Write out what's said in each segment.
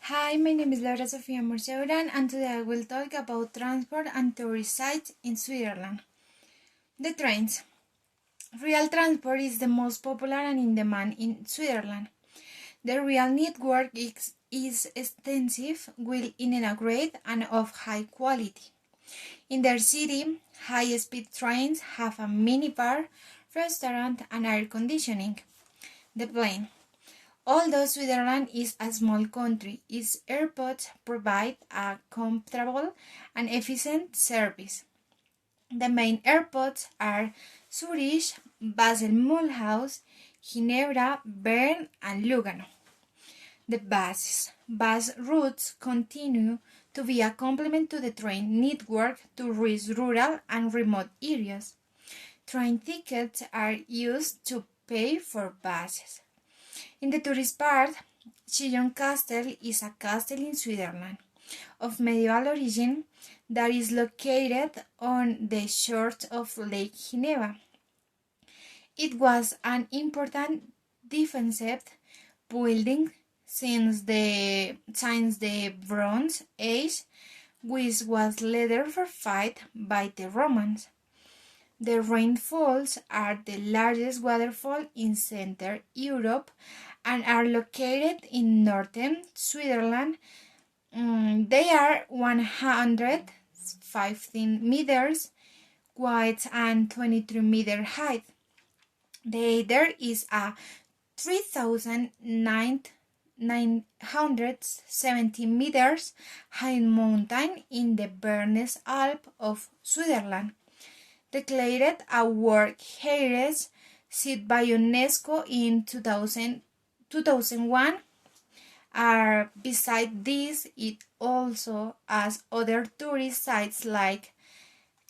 Hi, my name is Laura Sofia Morseuran, and today I will talk about transport and tourist sites in Switzerland. The trains. Rail transport is the most popular and in demand in Switzerland. The rail network is extensive, well integrated, and of high quality. In their city, high-speed trains have a minibar, restaurant, and air conditioning. The plane. Although Switzerland is a small country, its airports provide a comfortable and efficient service. The main airports are Zurich, Basel-Mulhouse, Ginebra, Bern, and Lugano. The buses. Bus routes continue to be a complement to the train network to reach rural and remote areas. Train tickets are used to pay for buses. In the tourist part, Chillon Castle is a castle in Switzerland of medieval origin that is located on the shores of Lake Geneva. It was an important defensive building since the Bronze Age, which was later fortified by the Romans. The rainfalls are the largest waterfall in Central Europe and are located in northern Switzerland. They are 115 meters wide and 23 meter height. There is a 3,970 meters high mountain in the Bernese Alps of Switzerland, declared a World Heritage Site by UNESCO in 2001. Besides this, it also has other tourist sites like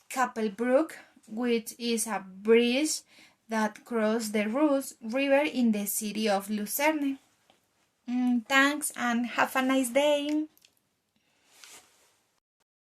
Kappelbrook, which is a bridge that crosses the Reuss River in the city of Lucerne. Thanks and have a nice day.